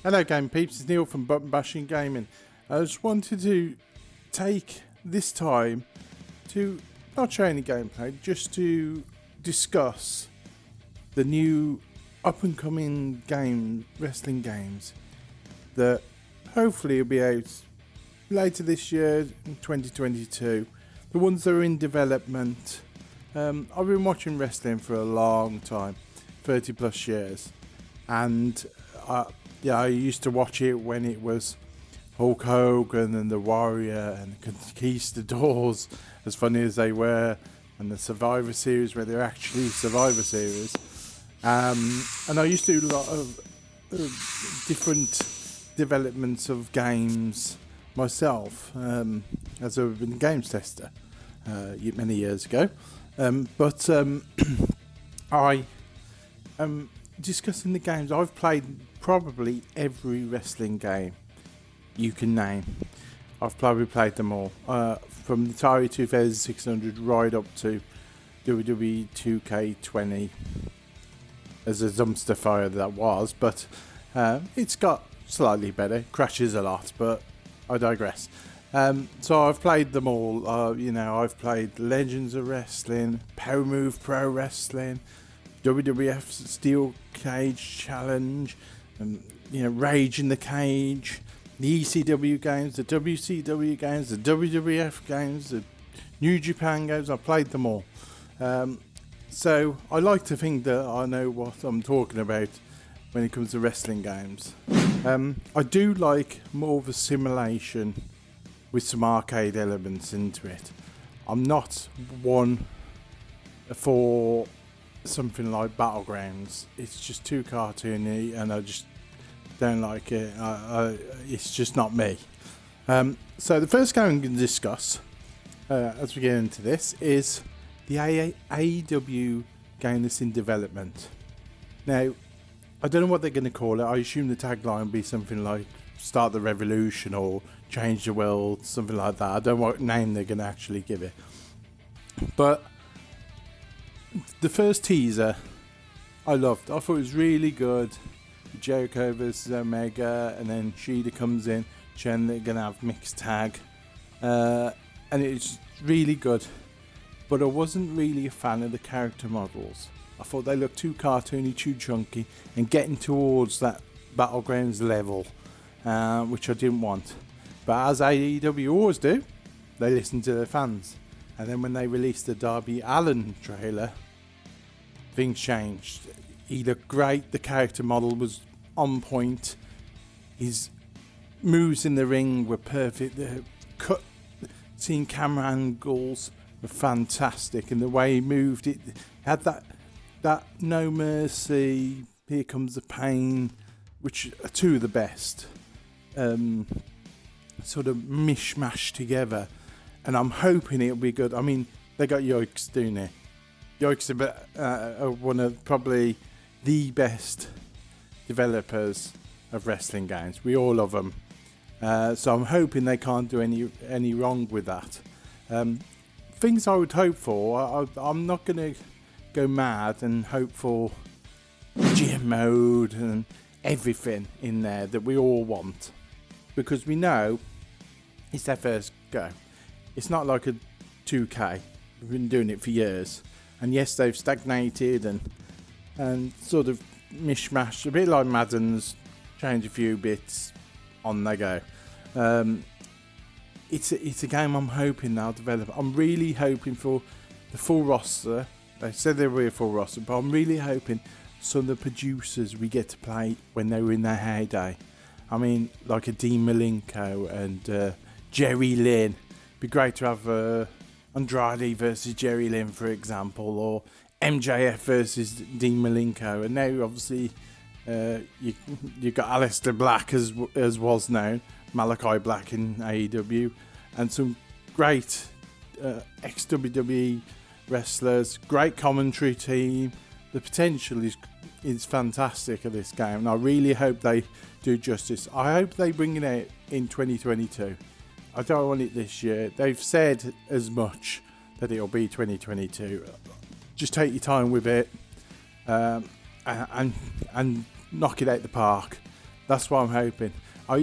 Hello Game Peeps, it's Neil from Button Bashing Gaming. I just wanted to take this time to not show any gameplay, just to discuss the new up and coming wrestling games that hopefully will be out later this year in 2022. The ones that are in development. I've been watching wrestling for a long time, 30 plus years, and I used to watch it when it was Hulk Hogan and the Warrior and the Conquistadors, as funny as they were, and the Survivor Series where they're actually Survivor Series. And I used to do a lot of different developments of games myself, as I've been a games tester many years ago. But I am discussing the games. I've played probably every wrestling game you can name. I've probably played them all, from the Atari 2600 right up to WWE 2K20 as a dumpster fire that was, but it's got slightly better, crashes a lot, but I digress. So I've played them all. I've played Legends of Wrestling, Power Move Pro Wrestling, WWF Steel Cage Challenge, Rage in the Cage, the ECW games, the WCW games, the WWF games, the New Japan games. I've played them all. So I like to think that I know what I'm talking about when it comes to wrestling games. I do like more of a simulation with some arcade elements into it. I'm not one for something like Battlegrounds. It's just too cartoony and I just don't like it. It's just not me. So the first game I'm going to discuss as we get into this is the AEW game that's in development. Now, I don't know what they're going to call it. I assume the tagline will be something like Start the Revolution or Change the World, something like that. I don't know what name they're going to actually give it. But the first teaser I loved. I thought it was really good. Jericho versus Omega, and then Shida comes in. Chen, they're going to have mixed tag. And it's really good. But I wasn't really a fan of the character models. I thought they looked too cartoony, too chunky, and getting towards that Battlegrounds level, which I didn't want. But as AEW always do, they listen to their fans. And then when they released the Darby Allin trailer, things changed. He looked great, the character model was on point, his moves in the ring were perfect, the seeing camera angles were fantastic, and the way he moved, it had that No Mercy, Here Comes the Pain, which are two of the best, sort of mishmash together, and I'm hoping it'll be good. I mean, they got Yikes, don't they? Yikes are one of probably the best developers of wrestling games. We all love them, so I'm hoping they can't do any wrong with that. Things I would hope for, I'm not going to go mad and hope for GM mode and everything in there that we all want, because we know it's their first go. It's not like a 2K. We've been doing it for years, and yes, they've stagnated and sort of mishmash, a bit like Madden's, change a few bits, on they go. It's a game I'm hoping they'll develop. I'm really hoping for the full roster. They said there will be a full roster, but I'm really hoping some of the producers we get to play when they were in their heyday. I mean, like a Dean Malenko and Jerry Lynn. It'd be great to have Andrade versus Jerry Lynn, for example, or MJF versus Dean Malenko. And now, obviously, you've got Aleister Black, as was known, Malachi Black in AEW, and some great ex-WWE wrestlers, great commentary team. The potential is fantastic of this game, and I really hope they do justice. I hope they bring it out in 2022. I don't want it this year. They've said as much that it'll be 2022. Just take your time with it, and knock it out the park. That's what I'm hoping. I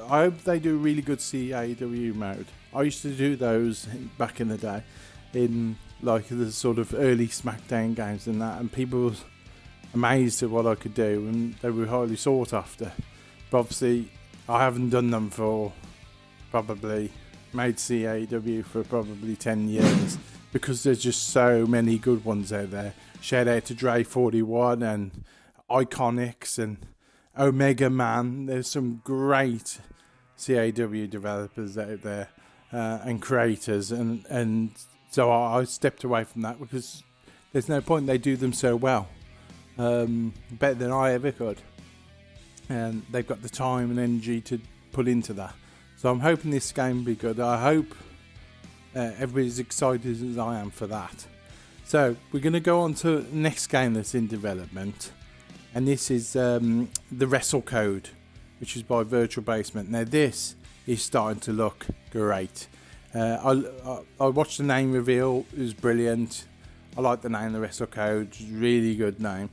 hope they do a really good CAW mode. I used to do those back in the day, in like the sort of early SmackDown games and that, and people was amazed at what I could do, and they were highly sought after. But obviously, I haven't done them for probably made CAW for probably 10 years because there's just so many good ones out there. Shout out to Dre41 and Iconics and Omega Man. There's some great CAW developers out there and creators, and so I stepped away from that because there's no point. They do them so well, better than I ever could, and they've got the time and energy to put into that. So I'm hoping this game will be good. I hope everybody's excited as I am for that. So we're going to go on to the next game that's in development, and this is the Wrestle Code, which is by Virtual Basement. Now this is starting to look great. I watched the name reveal. It was brilliant. I like the name, the Wrestle Code. It's a really good name.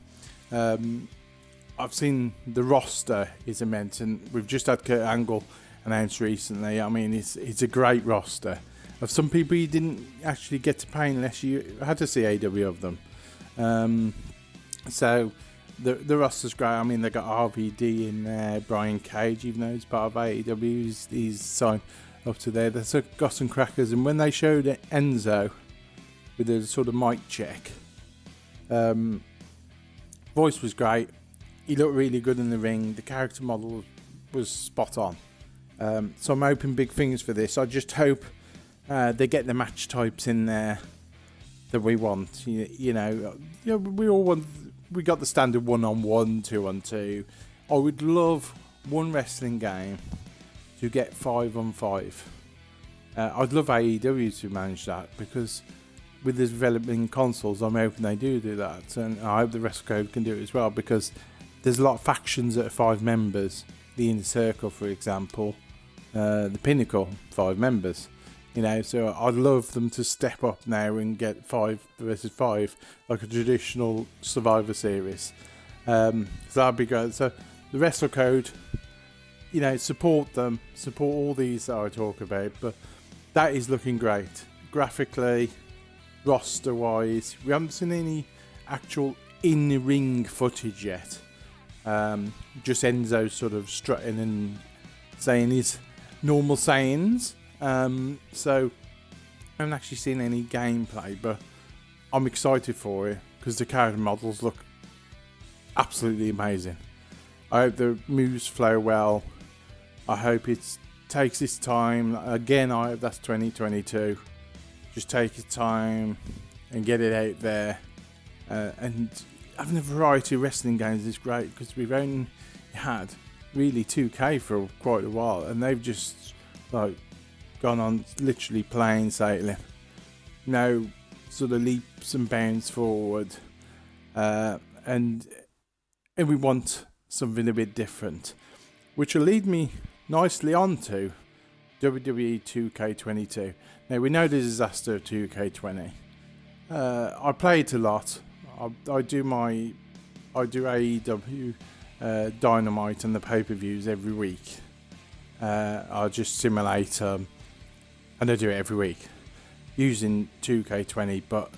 I've seen the roster is immense, and we've just had Kurt Angle announced recently. I mean, it's a great roster. Of some people you didn't actually get to play unless you had a CAW of them. So the roster's great. I mean, they got RVD in there, Brian Cage, even though he's part of AEW, he's signed up to there. They've got some crackers, and when they showed Enzo with a sort of mic check, voice was great. He looked really good in the ring. The character model was spot on. So I'm hoping big things for this. I just hope they get the match types in there that we want. You know, we all want. We got the standard 1-on-1, 2-on-2. I would love one wrestling game to get 5-on-5. I'd love AEW to manage that, because with the developing consoles, I'm hoping they do that, and I hope the Wrestle Code can do it as well, because there's a lot of factions that are 5 members. The Inner Circle, for example, the Pinnacle, 5 members. You know, so I'd love them to step up now and get 5 versus 5, like a traditional Survivor Series. So that'd be great. So the Wrestle Code, you know, support them, support all these that I talk about. But that is looking great, graphically, roster-wise. We haven't seen any actual in-ring footage yet. Just Enzo sort of strutting and saying his normal sayings. So I haven't actually seen any gameplay, but I'm excited for it because the character models look absolutely amazing. I hope the moves flow well. I hope it takes its time. Again, I hope that's 2022. Just take your time and get it out there. And having a variety of wrestling games is great, because we've only had really 2K for quite a while, and they've just like gone on literally plain sailing. No sort of leaps and bounds forward, and we want something a bit different, which will lead me nicely on to WWE 2K22. Now, we know the disaster of 2K20. I play it a lot. I do AEW Dynamite and the pay-per-views every week. I just simulate and I do it every week using 2K20, but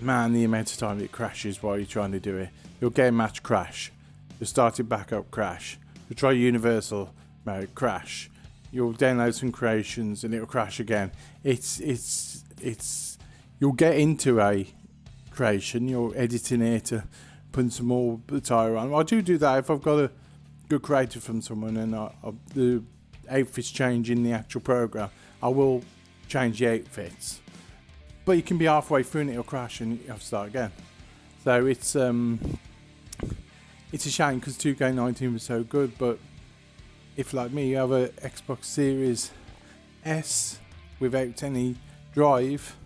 man, the amount of time it crashes while you're trying to do it. You'll get a match, crash. You'll start it back up, crash. You'll try universal mode, crash. You'll download some creations and it'll crash again. It's you'll get into a creation, you're editing it to put some more attire on. I do that if I've got a good creator from someone and the outfits change in the actual program. I will change the outfits, but you can be halfway through and it'll crash and you have to start again. So it's a shame, because 2K19 was so good. But if, like me, you have a Xbox Series S without any drive,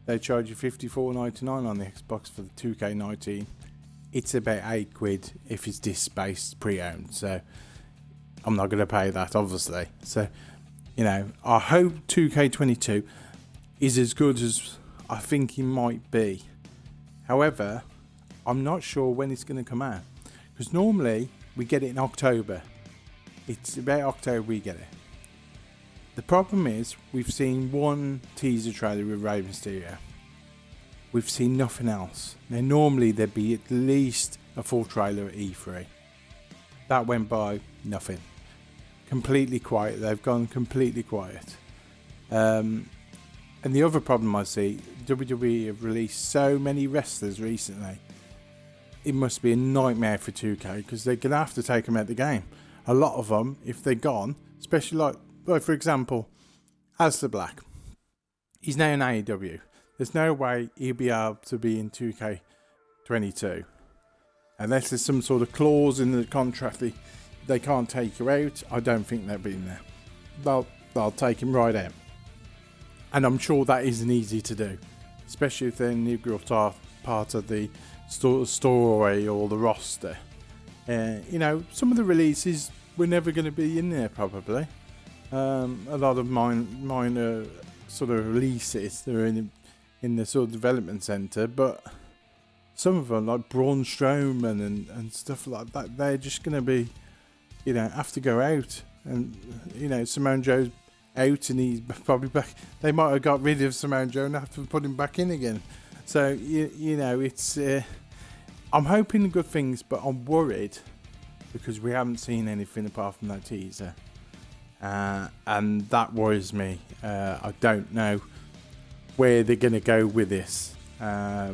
they charge you $54.99 on the Xbox for the 2K19. It's about £8 if it's disc-based pre-owned, so I'm not going to pay that, obviously. So, you know, I hope 2K22 is as good as I think it might be. However, I'm not sure when it's going to come out, because normally We get it in October. It's about October we get it. The problem is, we've seen one teaser trailer with Rey Mysterio. We've seen nothing else. Now, normally there'd be at least a full trailer at E3. That went by, nothing. Completely quiet. They've gone completely quiet. And the other problem I see, WWE have released so many wrestlers recently. It must be a nightmare for 2K because they're going to have to take them out of the game. A lot of them, if they're gone, especially like for example, Aleister Black. He's now in AEW. There's no way he'll be able to be in 2K22. Unless there's some sort of clause in the contract they can't take you out. I don't think they'll be in there. They'll take him right out. And I'm sure that isn't easy to do. Especially if they're an integral part of the story or the roster. Some of the releases were never going to be in there probably. A lot of minor sort of releases, they're in the sort of development center, but some of them like Braun Strowman and stuff like that, they're just going to be, have to go out. And Samoa Joe's out and he's probably back. They might have got rid of Samoa Joe and have to put him back in again. So it's I'm hoping good things, but I'm worried because we haven't seen anything apart from that teaser, and that worries me. I don't know where they're going to go with this. Are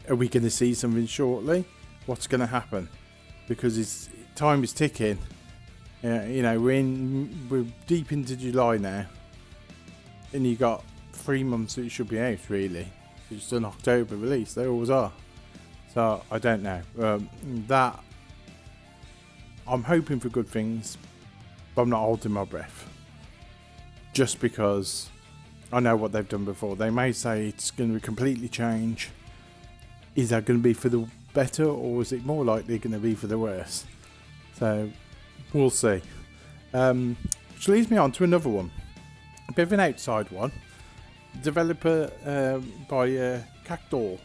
we going to see something shortly? What's going to happen? Because time is ticking. We're deep into July now, and you got 3 months that it should be out really. It's an October release. They always are. So I don't know. That I'm hoping for good things, but I'm not holding my breath. Just because I know what they've done before. They may say it's going to completely change. Is that going to be for the better, or is it more likely going to be for the worse? So we'll see. Which leads me on to another one. A bit of an outside one. Developer by Cactuar.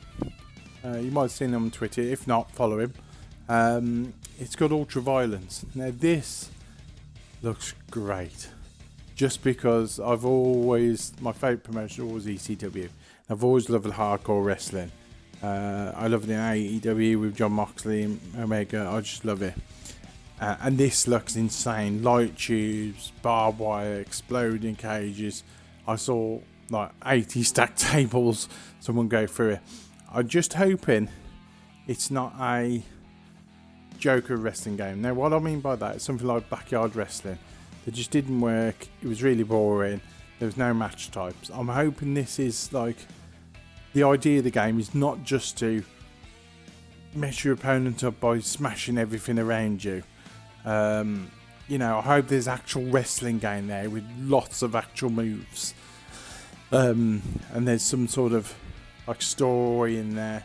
You might have seen him on Twitter. If not, follow him. It's got Ultraviolence. Now this looks great. Just because my favourite promotion was ECW. I've always loved hardcore wrestling. I love it in AEW with John Moxley and Omega. I just love it. And this looks insane. Light tubes, barbed wire, exploding cages. I saw like 80 stacked tables. Someone go through it. I'm just hoping it's not a Joker wrestling game. Now, what I mean by that is something like Backyard Wrestling. It just didn't work. It was really boring. There was no match types. I'm hoping this is like the idea of the game is not just to mess your opponent up by smashing everything around you. I hope there's actual wrestling game there with lots of actual moves. And there's some sort of like story in there.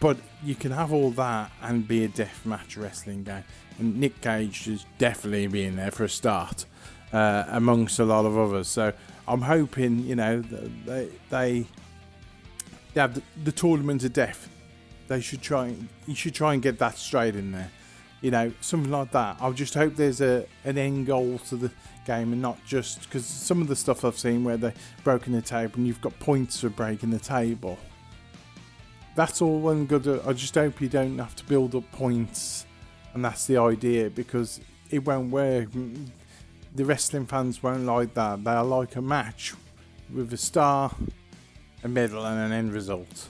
But you can have all that and be a deathmatch wrestling game. And Nick Cage is definitely being there for a start, amongst a lot of others. So I'm hoping, they have the tournament of death. You should try and get that straight in there. Something like that. I just hope there's an end goal to the game and not just because some of the stuff I've seen where they're broken the table and you've got points for breaking the table. That's all well and good. I just hope you don't have to build up points, and that's the idea, because it won't work. The wrestling fans won't like that. They'll like a match with a star, a medal, and an end result.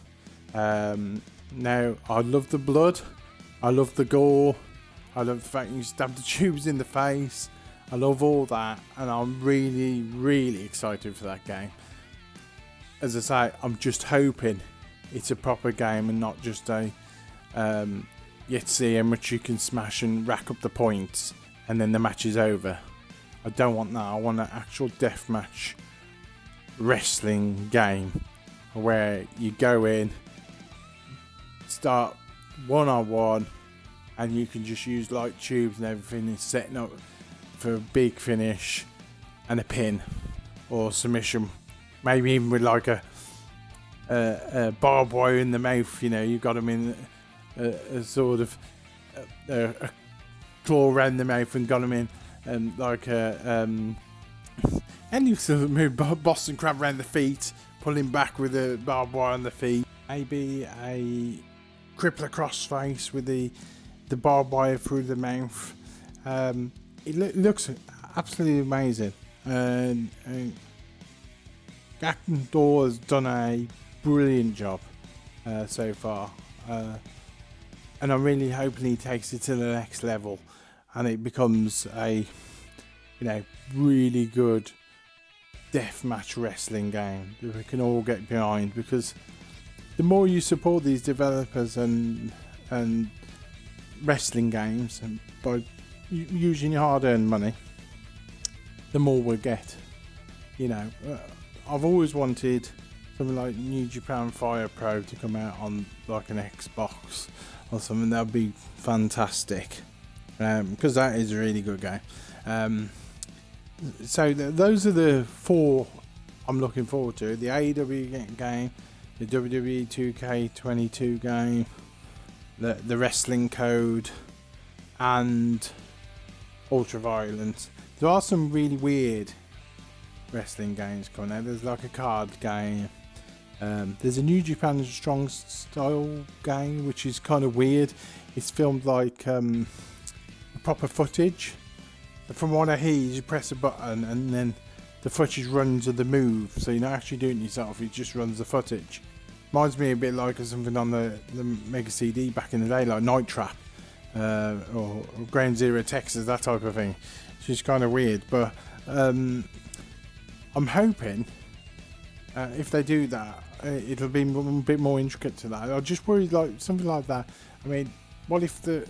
Now, I love the blood. I love the gore. I love the fact you stab the tubes in the face. I love all that, and I'm really, really excited for that game. As I say, I'm just hoping it's a proper game and not just a yet see how much you can smash and rack up the points and then the match is over. I don't want that. I want an actual deathmatch wrestling game where you go in, start one-on-one, and you can just use light tubes and everything and setting up for a big finish and a pin or submission, maybe even with like a barbed wire in the mouth. You got them in a sort of a claw around the mouth and got him in, and and you sort of move Boston Crab around the feet, pull him back with a barbed wire on the feet. Maybe a crippler crossface with the barbed wire through the mouth. It looks absolutely amazing, and Acton Door has done a brilliant job so far, and I'm really hoping he takes it to the next level and it becomes a really good deathmatch wrestling game that we can all get behind, because the more you support these developers and wrestling games, and by using your hard-earned money, the more we'll get. I've always wanted something like New Japan Fire Pro to come out on like an Xbox or something. That would be fantastic, because that is a really good game. So those are the 4 I'm looking forward to: the AEW game, the WWE 2K22 game, the Wrestling Code, and Ultraviolence. There are some really weird wrestling games coming out. There's like a card game. There's a New Japan Strong Style game, which is kind of weird. It's filmed like proper footage. From what I hear, you press a button and then the footage runs of the move, so you're not actually doing it yourself, it just runs the footage. Reminds me a bit like something on the Mega CD back in the day, like Night Trap or Ground Zero Texas, that type of thing. It's just kind of weird, but I'm hoping if they do that, it'll be a bit more intricate to that. I just worry like something like that. I mean, what if the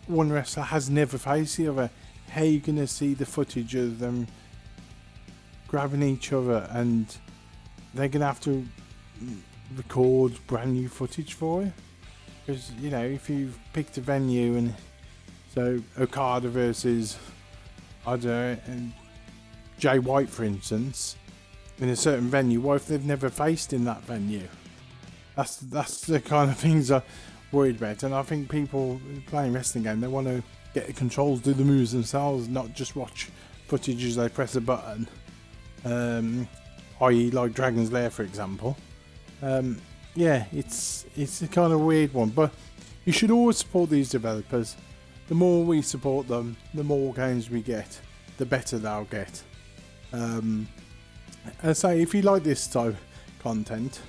one wrestler has never faced the other? How are you going to see the footage of them grabbing each other, and they're going to have to record brand new footage for it? Because, if you've picked a venue, and so Okada versus, I don't know, and Jay White, for instance, in a certain venue, what if they've never faced in that venue? That's the kind of things I'm worried about. And I think people playing wrestling game, they want to get the controls, do the moves themselves, not just watch footage as they press a button, i.e. like Dragon's Lair, for example. It's a kind of weird one, but you should always support these developers. The more we support them, the more games we get, the better they'll get. I say, if you like this type of content,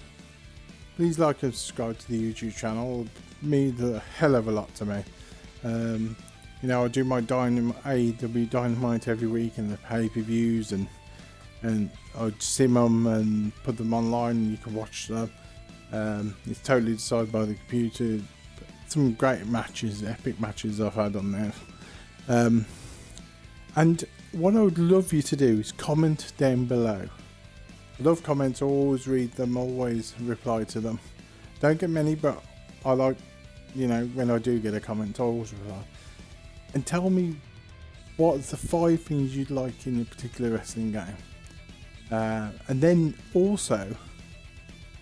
please like and subscribe to the YouTube channel. It would mean a hell of a lot to me. I do my AEW Dynamite every week, and the pay-per-views, and I sim them and put them online, and you can watch them. It's totally decided by the computer. Some great matches, epic matches I've had on there. And what I would love you to do is comment down below. I love comments, I always read them, always reply to them. Don't get many, but I like, when I do get a comment, I always reply. And tell me what the 5 things you'd like in a particular wrestling game. And then also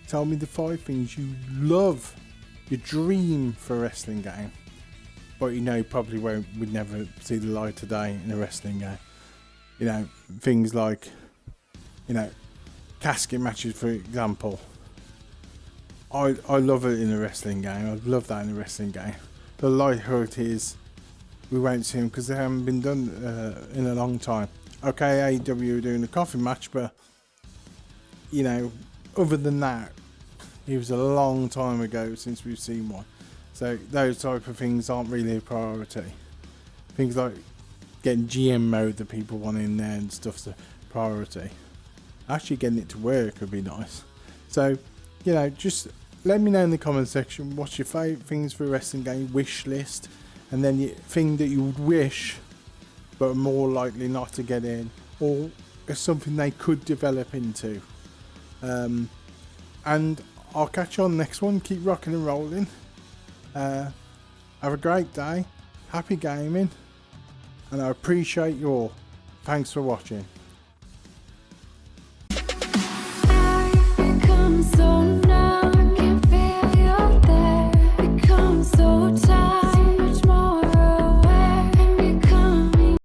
tell me the 5 things you love, your dream for a wrestling game, but probably would never see the light of day in a wrestling game. Things like, casket matches, for example. I love it in a wrestling game. I'd love that in a wrestling game. The likelihood is we won't see them because they haven't been done in a long time. Okay, AEW are doing a coffin match, but other than that, it was a long time ago since we've seen one. So those type of things aren't really a priority. Things like getting GM mode that people want in there and stuff's a priority. Actually getting it to work would be nice. So, just let me know in the comment section what's your favourite things for a wrestling game wish list, and then the thing that you would wish but are more likely not to get in, or is something they could develop into. And I'll catch you on the next one. Keep rocking and rolling. Have a great day. Happy gaming. And I appreciate you all. Thanks for watching.